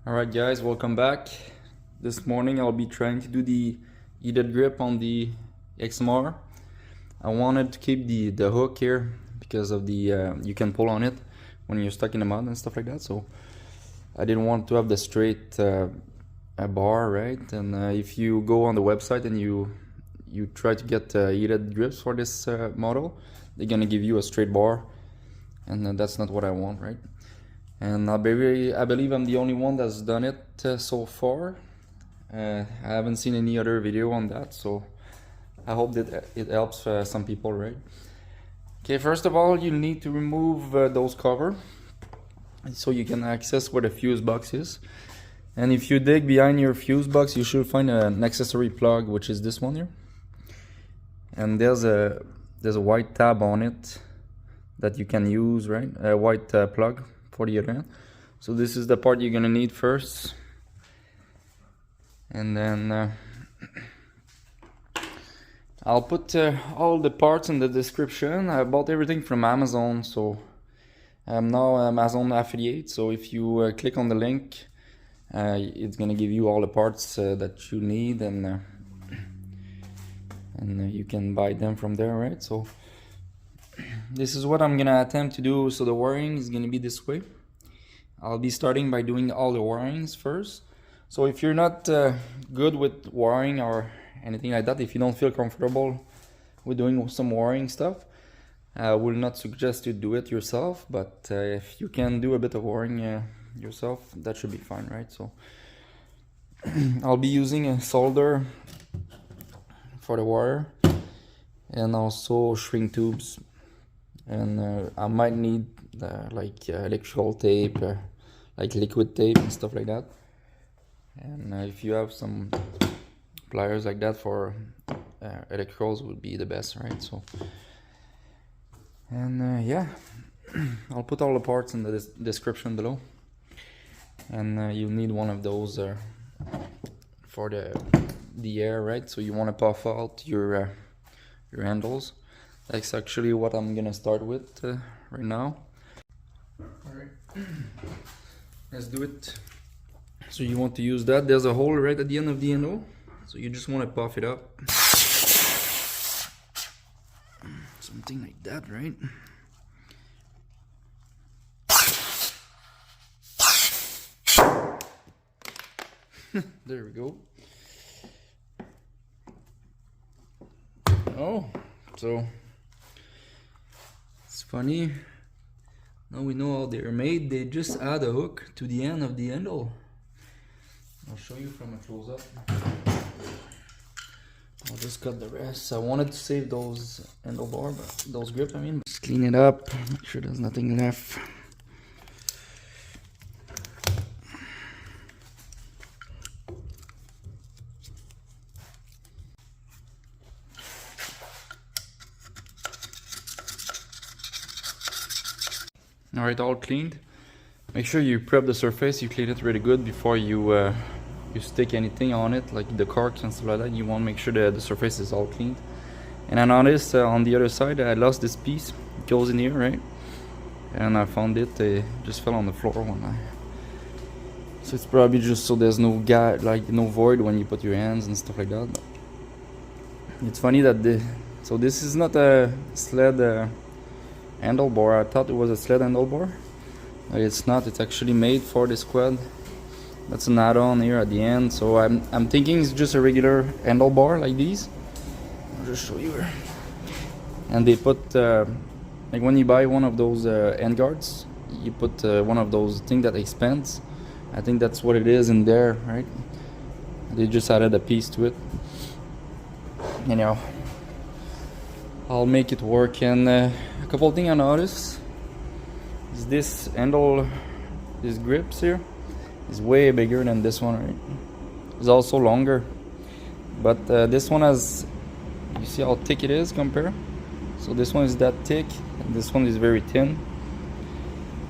Alright guys, welcome back. This morning I'll be trying to do the heated grip on the XMR. I wanted to keep the hook here because of the you can pull on it when you're stuck in the mud and stuff like that, so I didn't want to have the straight bar, right? And if you go on the website and you try to get heated grips for this model, they're gonna give you a straight bar, and that's not what I want, right? And I believe I'm the only one that's done it so far. I haven't seen any other video on that, so I hope that it helps some people, right? Okay, first of all, you need to remove those cover so you can access where the fuse box is. And if you dig behind your fuse box, you should find an accessory plug, which is this one here. And there's a white tab on it that you can use, right? A white plug for the other end. So this is the part you're gonna need first, and then I'll put all the parts in the description. I bought everything from Amazon, so I'm now an Amazon affiliate. So if you click on the link, it's gonna give you all the parts that you need, and you can buy them from there, right? So this is what I'm gonna attempt to do. So the wiring is gonna be this way. I'll be starting by doing all the wirings first. So if you're not good with wiring or anything like that, if you don't feel comfortable with doing some wiring stuff, I will not suggest you do it yourself, but if you can do a bit of wiring yourself, that should be fine, right? So I'll be using a solder for the wire and also shrink tubes. And I might need like electrical tape, like liquid tape and stuff like that. And if you have some pliers like that for electrodes, would be the best, right? So, and yeah, I'll put all the parts in the description below. And you'll need one of those for the air, right? So you want to puff out your handles. That's actually what I'm gonna start with right now. Alright, let's do it. So you want to use that. There's a hole right at the end of the handle, so you just want to puff it up. Something like that, right? There we go. Oh, so it's funny, now we know how they're made. They just add a hook to the end of the handle. I'll show you from a close-up. I'll just cut the rest. I wanted to save those handlebar, but those grip, I mean. Just clean it up, make sure there's nothing left. Alright, all cleaned. Make sure you prep the surface, you clean it really good before you stick anything on it, like the corks and stuff like that. You want to make sure that the surface is all cleaned. And I noticed on the other side I lost this piece. It goes in here, right? And I found it just fell on the floor when so it's probably just so there's no gap, like no void when you put your hands and stuff like that. But it's funny that so this is not a Sled handlebar. I thought it was a Sled handlebar, but it's not. It's actually made for the squad. That's an add-on here at the end. So I'm thinking it's just a regular handlebar like these. I'll just show you here. And they put like when you buy one of those end guards, you put one of those things that expands. I think that's what it is in there, right? They just added a piece to it. Anyhow, I'll make it work. And a couple of things I noticed is this handle, these grips here, is way bigger than this one, right? It's also longer, but this one has, you see how thick it is compare? So this one is that thick, and this one is very thin,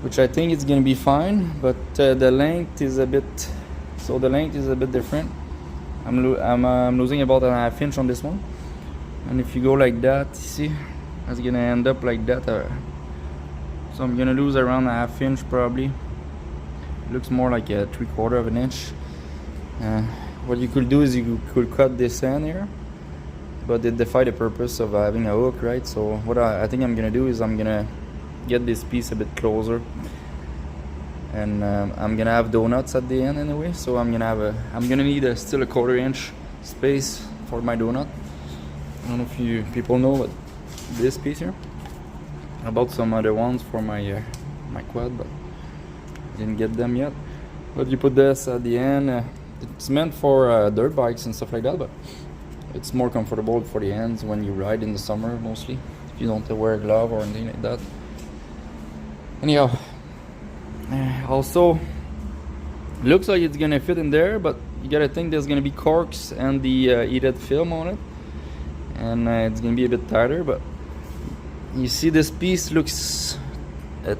which I think it's gonna be fine, but the length is a bit, so the length is a bit different. I'm losing about a half inch on this one. And if you go like that, you see, it's gonna end up like that. So I'm gonna lose around a half inch probably. It looks more like a 3/4 of an inch. What you could do is you could cut this end here, but it defy the purpose of having a hook, right? So what I think I'm gonna do is I'm gonna get this piece a bit closer, and I'm gonna have donuts at the end anyway. So I'm gonna need still a 1/4 inch space for my donut. I don't know if you people know, but this piece here. I bought some other ones for my my quad, but didn't get them yet. But you put this at the end. It's meant for dirt bikes and stuff like that, but it's more comfortable for the hands when you ride in the summer, mostly if you don't wear a glove or anything like that. Anyhow, also looks like it's gonna fit in there, but you gotta think there's gonna be corks and the heated film on it, and it's gonna be a bit tighter. But you see this piece looks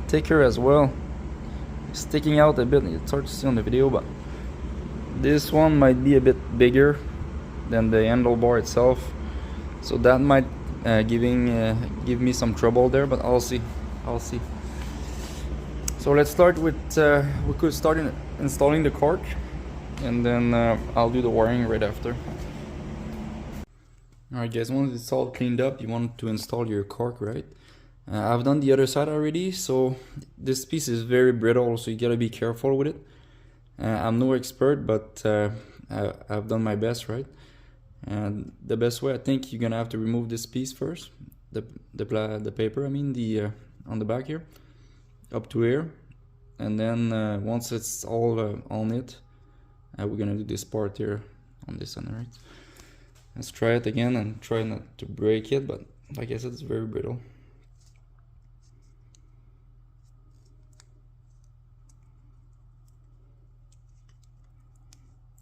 thicker as well, sticking out a bit. It's hard to see on the video, but this one might be a bit bigger than the handlebar itself, so that might give me some trouble there, but I'll see. So let's start with we could start installing the cork, and then I'll do the wiring right after. Alright guys, once it's all cleaned up, you want to install your cork, right? I've done the other side already, so this piece is very brittle, so you gotta be careful with it. I'm no expert, but I've done my best, right? And the best way, I think you're gonna have to remove this piece first, the paper, I mean, the on the back here, up to here, and then once it's all on it, we're gonna do this part here on this end, right? Let's try it again and try not to break it, but like I said, it's very brittle.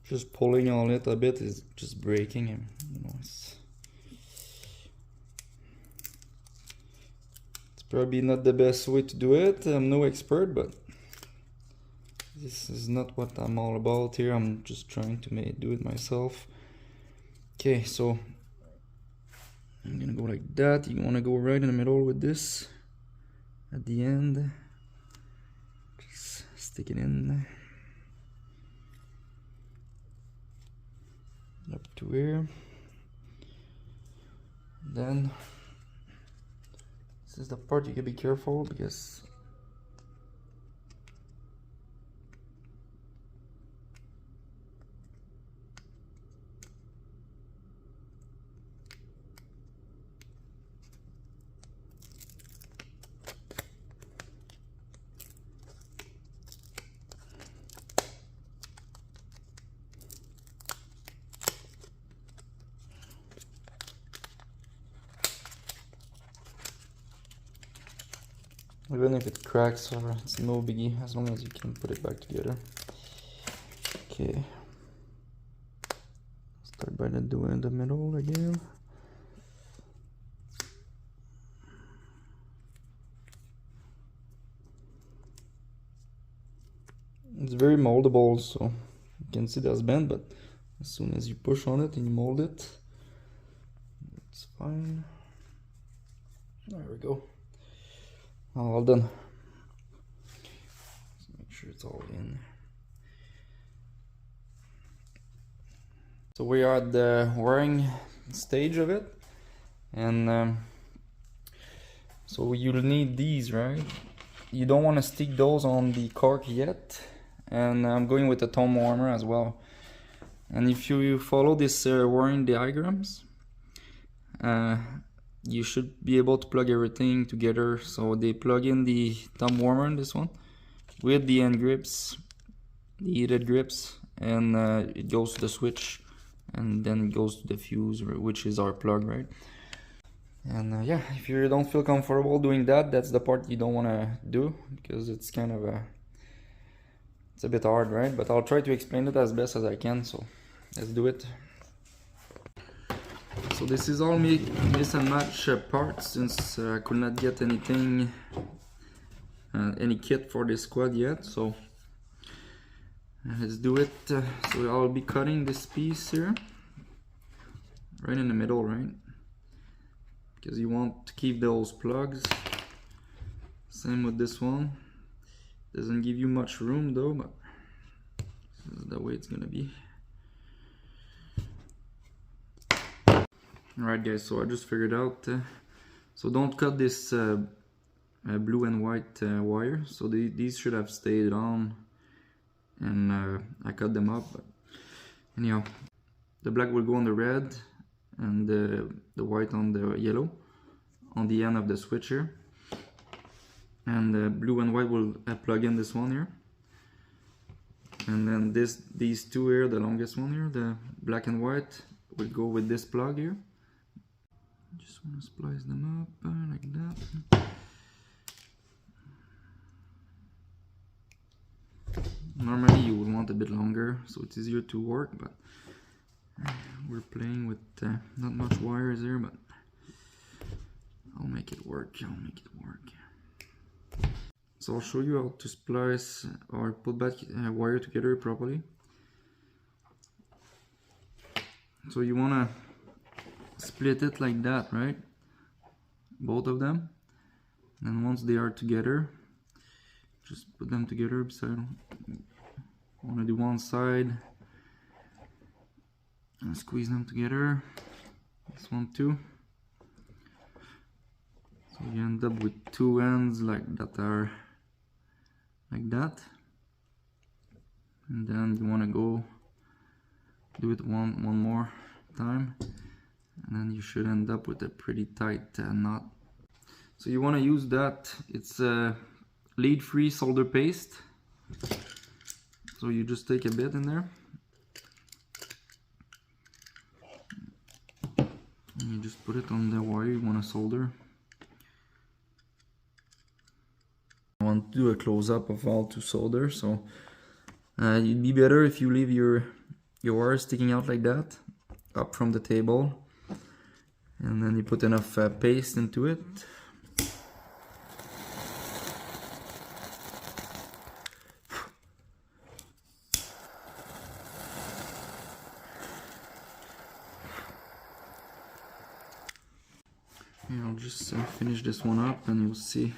Just pulling on it a bit is just breaking him, you know. It's probably not the best way to do it. I'm no expert, but this is not what I'm all about here. I'm just trying to do it myself. Okay, so I'm gonna go like that. You wanna go right in the middle with this at the end. Just stick it in up to here. Then this is the part you gotta be careful, because even if it cracks, or it's no biggie, as long as you can put it back together. Okay, start by doing the middle again. It's very moldable, so you can see that's bent, but as soon as you push on it and you mold it, it's fine. There we go. All done. Let's make sure it's all in. So we are at the wiring stage of it, and so you'll need these, right? You don't want to stick those on the cork yet, and I'm going with the thumb warmer as well. And if you follow this wiring diagrams, you should be able to plug everything together. So they plug in the thumb warmer in this one with the end grips, the heated grips, and it goes to the switch, and then it goes to the fuse, which is our plug, right? And yeah, if you don't feel comfortable doing that, that's the part you don't want to do, because it's kind of it's a bit hard, right? But I'll try to explain it as best as I can, so let's do it. So this is all mix and match parts, since I could not get anything, any kit for this quad yet. So let's do it. So I'll be cutting this piece here, right in the middle, right? Because you want to keep those plugs. Same with this one. Doesn't give you much room though, but the way it's gonna be. Alright guys, so I just figured out, so don't cut this blue and white wire. So these should have stayed on, and I cut them up. But anyhow, the black will go on the red and the white on the yellow on the end of the switch here, and the blue and white will plug in this one here, and then these two here, the longest one here, the black and white, will go with this plug here. Just want to splice them up like that. Normally you would want a bit longer so it's easier to work, but we're playing with not much wires here, but I'll make it work. So I'll show you how to splice or put back wire together properly. So you want to split it like that, right? Both of them. And then once they are together, just put them together beside. I want to do one side and squeeze them together. This one too. So you end up with two ends like that are like that. And then you want to go do it one more time. And then you should end up with a pretty tight knot. So you want to use that. It's lead-free solder paste. So you just take a bit in there, and you just put it on the wire you want to solder. I want to do a close-up of how to solder, so it'd be better if you leave your wire sticking out like that, up from the table, and then you put enough paste into it. I'll just finish this one up, and you'll see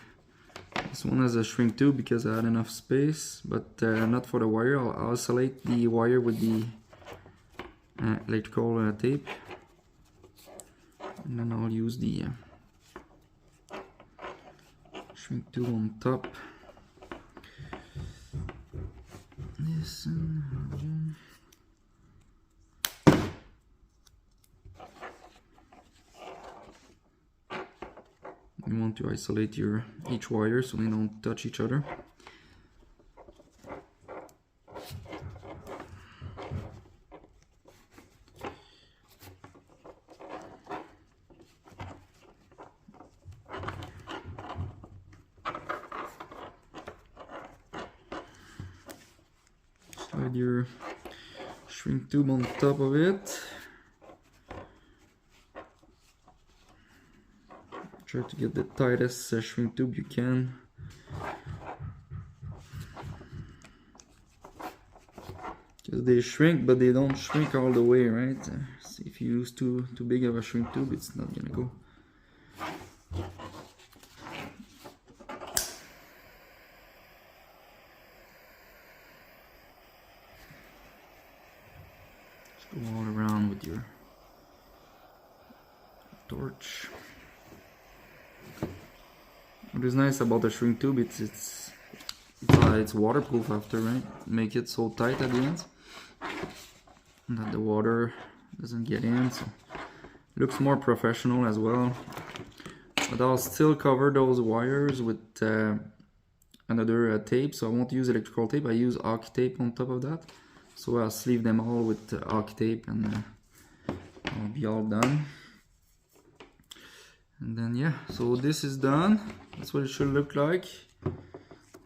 this one has a shrink tube because I had enough space, but not for the wire. I'll isolate the wire with the electrical tape, and then I'll use the shrink tube on top. This and you want to isolate each wire so they don't touch each other. Slide your shrink tube on top of it. Try to get the tightest shrink tube you can. Because they shrink, but they don't shrink all the way, right? See, if you use too big of a shrink tube, it's not gonna go. Just go all around with your torch. What is nice about the shrink tube, it's waterproof after, right? Make it so tight at the ends that the water doesn't get in, so it looks more professional as well. But I'll still cover those wires with another tape, so I won't use electrical tape. I use arc tape on top of that, so I'll sleeve them all with arc tape, and I'll be all done. And then yeah, so this is done. That's what it should look like.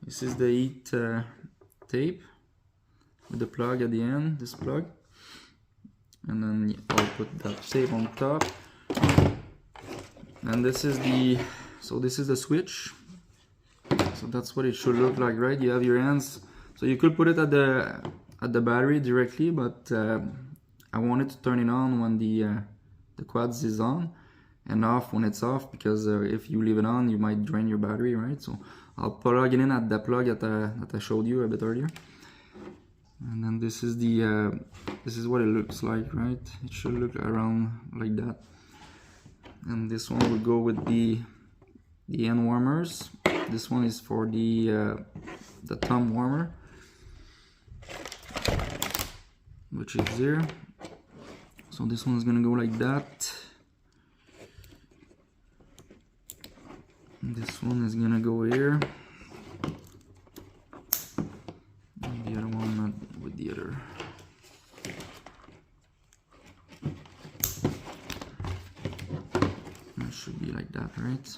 This is the heat tape with the plug at the end, this plug. And then I'll put that tape on top. And this is the switch. So that's what it should look like, right? You have your hands. So you could put it at the battery directly, but I wanted to turn it on when the quads is on, and off when it's off, because if you leave it on you might drain your battery, right? So I'll plug it in at the plug that I showed you a bit earlier, And then this is the this is what it looks like, right? It should look around like that. And this one will go with the end warmers. This one is for the thumb warmer, which is here. So this one is gonna go like that. And this one is gonna go here. And the other one not with the other. It should be like that, right?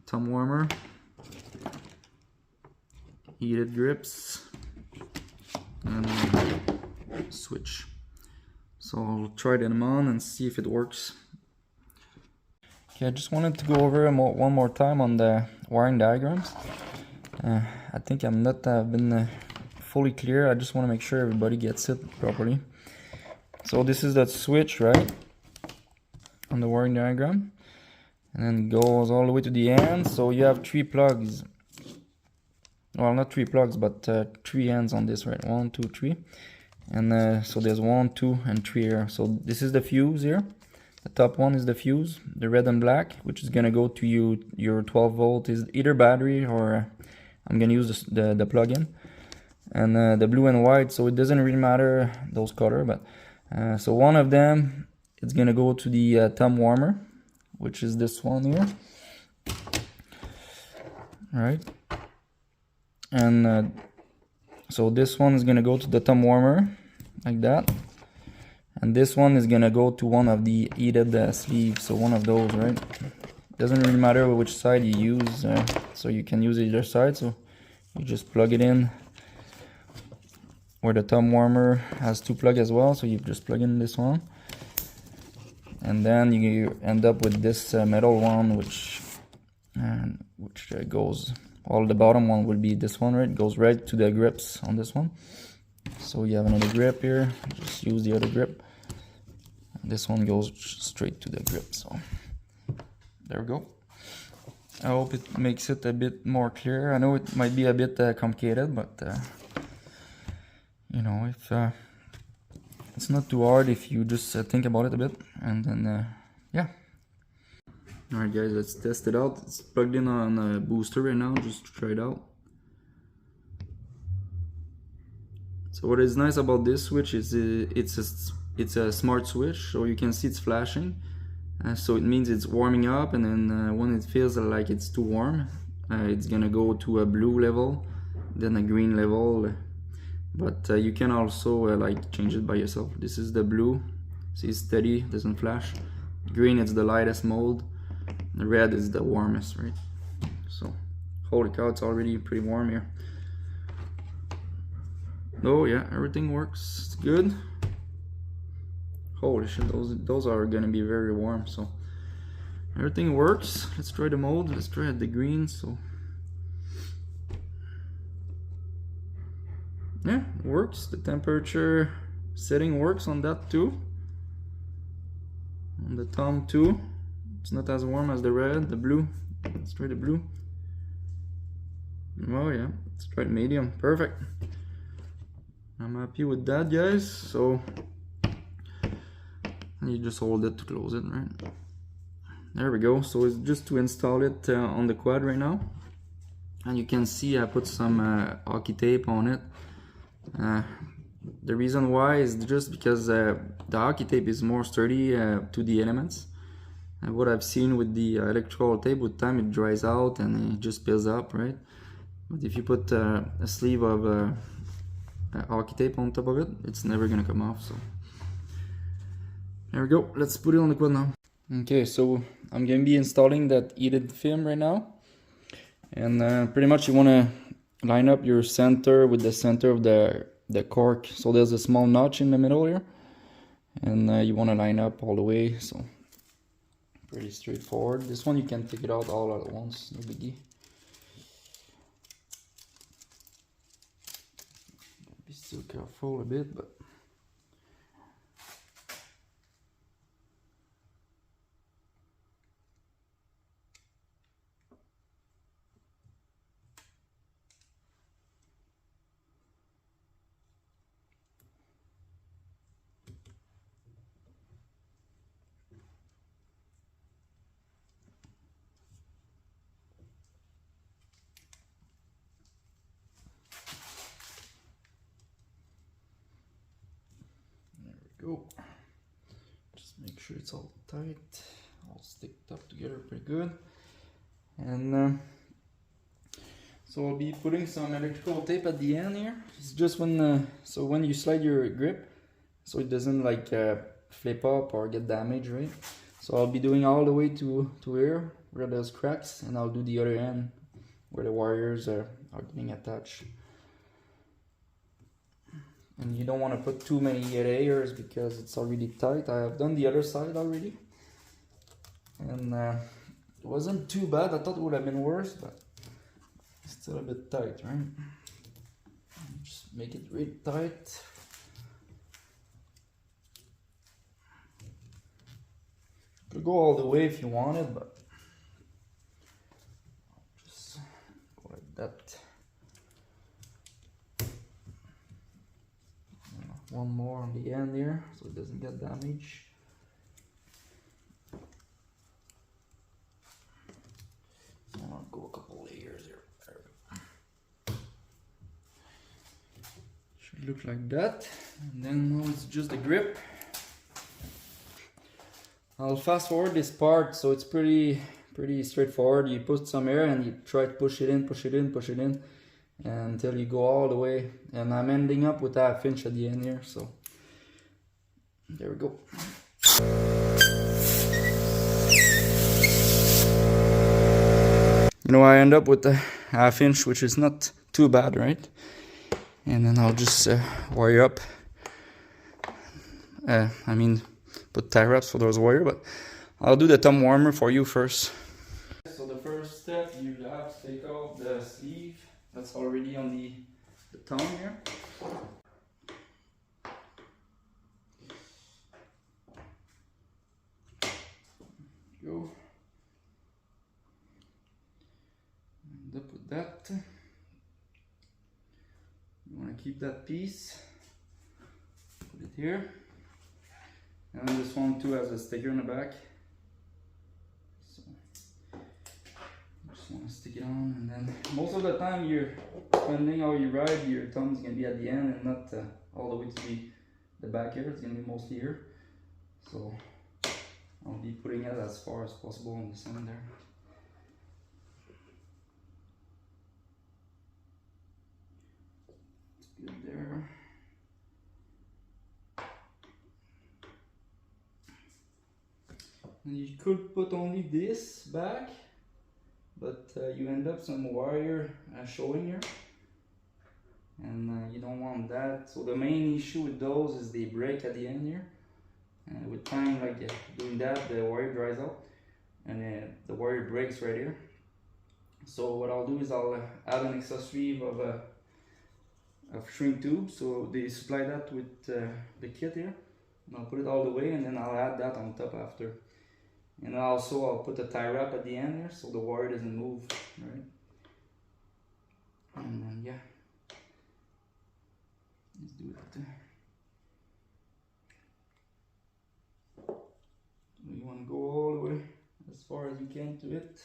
Thumb warmer, heated grips, and switch. So I'll try them on and see if it works. Okay, I just wanted to go over one more time on the wiring diagrams. I think I'm not been fully clear. I just want to make sure everybody gets it properly. So this is that switch, right, on the wiring diagram, and then it goes all the way to the end. So you have 3 plugs. Well, not 3 plugs, but 3 ends on this, right? 1, 2, 3. And so there's 1, 2, and 3 here. So this is the fuse here. The top one is the fuse, the red and black, which is gonna go to your 12 volt is either battery or I'm gonna use the plug-in. And the blue and white, so it doesn't really matter those color, but so one of them it's gonna go to the thumb warmer, which is this one here, right? And so this one is gonna go to the thumb warmer like that, and this one is gonna go to one of the heated sleeves, so one of those, right? Doesn't really matter which side you use, so you can use either side. So you just plug it in where the thumb warmer has 2 plugs as well, so you just plug in this one, and then you end up with this metal one, which goes, well, the bottom one will be this one, right? It goes right to the grips on this one. So you have another grip here, just use the other grip. This one goes straight to the grip, so there we go. I hope it makes it a bit more clear. I know it might be a bit complicated, but you know, if it's not too hard if you just think about it a bit, and then yeah. Alright guys, let's test it out. It's plugged in on a booster right now, just to try it out. So what is nice about this switch is it's a smart switch, so you can see it's flashing. So it means it's warming up, and then when it feels like it's too warm, it's gonna go to a blue level, then a green level. But you can also like change it by yourself. This is the blue, see, it's steady, doesn't flash. Green is the lightest mode, the red is the warmest, right? So holy cow, it's already pretty warm here. Oh yeah, everything works, it's good. Holy shit, those are gonna be very warm. So everything works. Let's try the mode. Let's try the green. So yeah, it works. The temperature setting works on that too. On the thumb too. It's not as warm as the red, the blue. Let's try the blue. Oh yeah, let's try the medium. Perfect. I'm happy with that, guys. So you just hold it to close it, right? There we go. So it's just to install it on the quad right now, and you can see I put some hockey tape on it. The reason why is just because the hockey tape is more sturdy to the elements. And what I've seen with the electrical tape, with time it dries out and it just builds up, right? But if you put a sleeve of hockey tape on top of it, it's never gonna come off. So there we go. Let's put it on the quad now. Okay, so I'm gonna be installing that heated film right now, and pretty much you want to line up your center with the center of the cork. So there's a small notch in the middle here, and you want to line up all the way. So pretty straightforward. This one you can take it out all at once, no biggie. Be still careful a bit, but go. Just make sure it's all tight, all sticked up together pretty good. And so I'll be putting some electrical tape at the end here. It's just when so when you slide your grip, so it doesn't like flip up or get damaged, right? So I'll be doing all the way to here where there's cracks, and I'll do the other end where the wires are getting attached. And you don't want to put too many layers because it's already tight. I have done the other side already, and it wasn't too bad. I thought it would have been worse, but it's still a bit tight, right? Just make it really tight. You could go all the way if you wanted, but just go like that. One more on the end here so it doesn't get damaged. So I'll go a couple layers here. Should look like that. And then now it's just the grip. I'll fast forward this part, so it's pretty straightforward. You put some air and you try to push it in, push it in, push it in, until you go all the way. And I'm ending up with a finch at the end here, so there we go. You know, I end up with a half inch, which is not too bad, right? And then I'll just wire up. I mean, put tie wraps for those wire, but I'll do the thumb warmer for you first. So the first step, you have to take out the sleeve that's already on the thumb here. Go. End up with that. You want to keep that piece. Put it here. And then this one too has a sticker in the back. So just want to stick it on, and then most of the time depending how you ride, your thumb's gonna be at the end and not all the way to the back here. It's gonna be mostly here. So I'll be putting it as far as possible on the center there. It's good there. And you could put only this back, but you end up some wire showing here, and you don't want that. So the main issue with those is they break at the end here. With time, like doing that, the wire dries out, and the wire breaks right here. So what I'll do is I'll add an extra sleeve of shrink tube. So they supply that with the kit here, and I'll put it all the way, and then I'll add that on top after. And also I'll put a tie wrap at the end here so the wire doesn't move, right? And then yeah, let's do it. You want to go all the way as far as you can to it.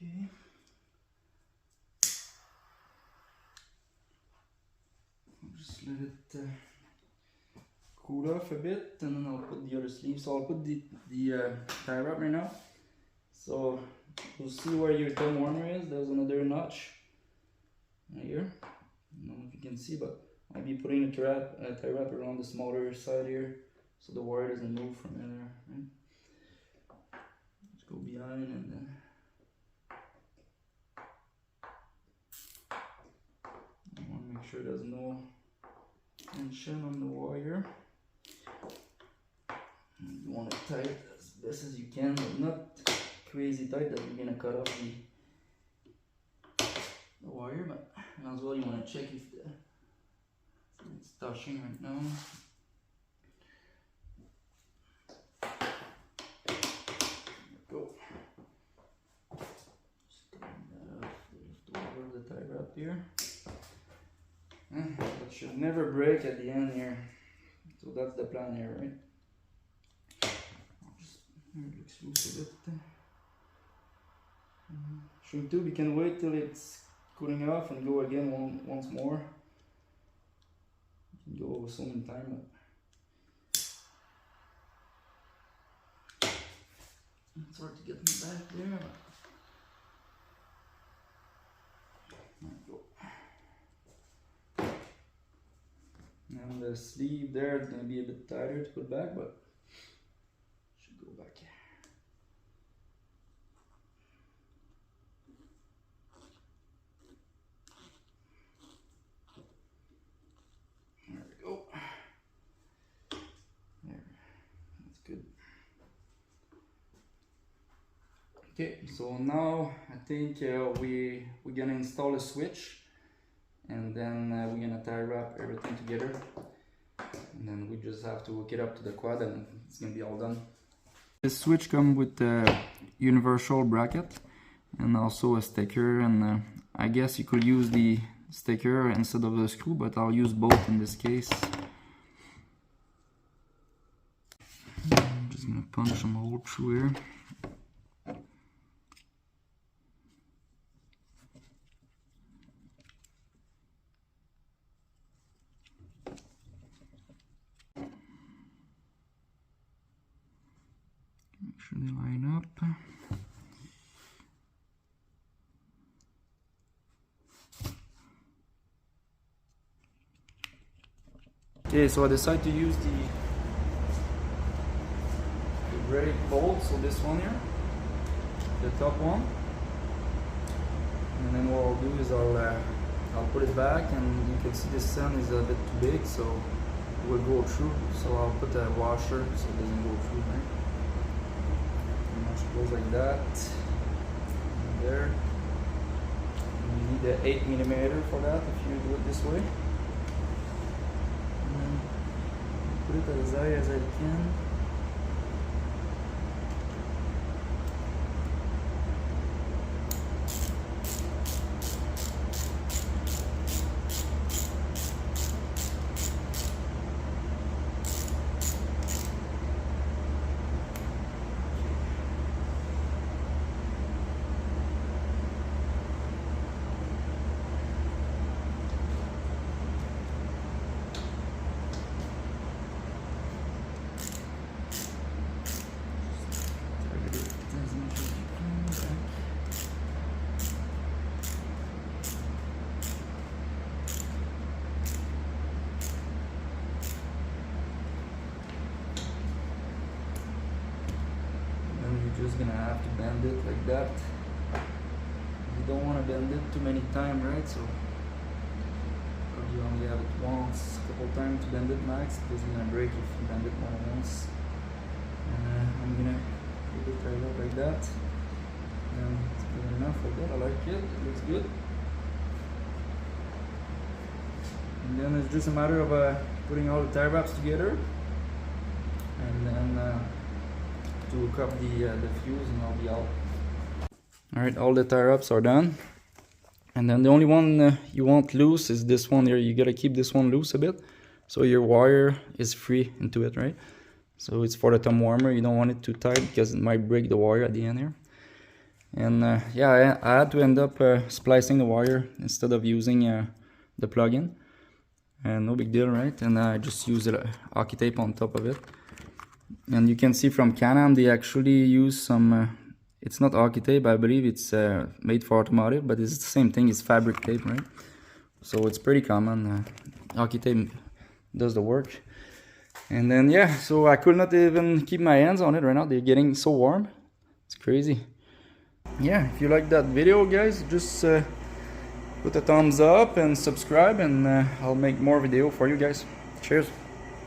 Okay. I'll just let it cool off a bit, and then I'll put the other sleeve. So I'll put the tie wrap right now. So you'll see where your thumb warmer is. There's another notch right here. I don't know if you can see, but I'll be putting a tie wrap around the smaller side here, so the wire doesn't move from there. Right? Just go behind, and then I want to make sure there's no tension on the wire. You want to tie it as best as you can, but not crazy tight that you're gonna cut off the wire, but as well you want to check if it's touching right now. Go. Over the tie wrap here. It should never break at the end here. So that's the plan here, right? Just it looks loose a bit. Shrink tube, you can wait till it's cooling off and go again once more. You can go so many times. It's hard to get me back there. There we go. And the sleeve there is going to be a bit tighter to put back, but should go back. There we go. There, that's good. Okay, so now I think we're gonna install a switch, and then we're gonna tie wrap everything together, and then we just have to hook it up to the quad and it's gonna be all done. This switch comes with a universal bracket and also a sticker, and I guess you could use the sticker instead of the screw, but I'll use both in this case. I'm just gonna punch some hole through here. Make sure they line up. Okay, so I decided to use the brake bolt, so this one here, the top one, and then what I'll do is I'll put it back, and you can see the sun is a bit too big, so it will go through. So I'll put a washer so it doesn't go through there. It goes like that. And there. And you need the 8mm for that if you do it this way. And put it as high as I can. Just gonna have to bend it like that. You don't want to bend it too many times, right? So you only have it once, a couple times to bend it max. It's gonna break if you bend it more than once. And I'm gonna put it right up like that. And it's good enough for that. I like it. It looks good. And then it's just a matter of putting all the tie wraps together, and then to hook up the fuse, and I'll be out. Alright, all the tie wraps are done, and then the only one you want loose is this one here. You gotta keep this one loose a bit so your wire is free into it, right? So it's for the thumb warmer. You don't want it too tight because it might break the wire at the end here. And yeah, I had to end up splicing the wire instead of using the plug-in, and no big deal, right? And I just used hockey tape on top of it. And you can see from CANAM they actually use some, it's not hockey tape, I believe it's made for automotive, but it's the same thing, it's fabric tape, right? So it's pretty common. Hockey tape does the work. And then yeah, so I could not even keep my hands on it right now, they're getting so warm. It's crazy. Yeah, if you like that video, guys, just put a thumbs up and subscribe, and I'll make more video for you guys. Cheers.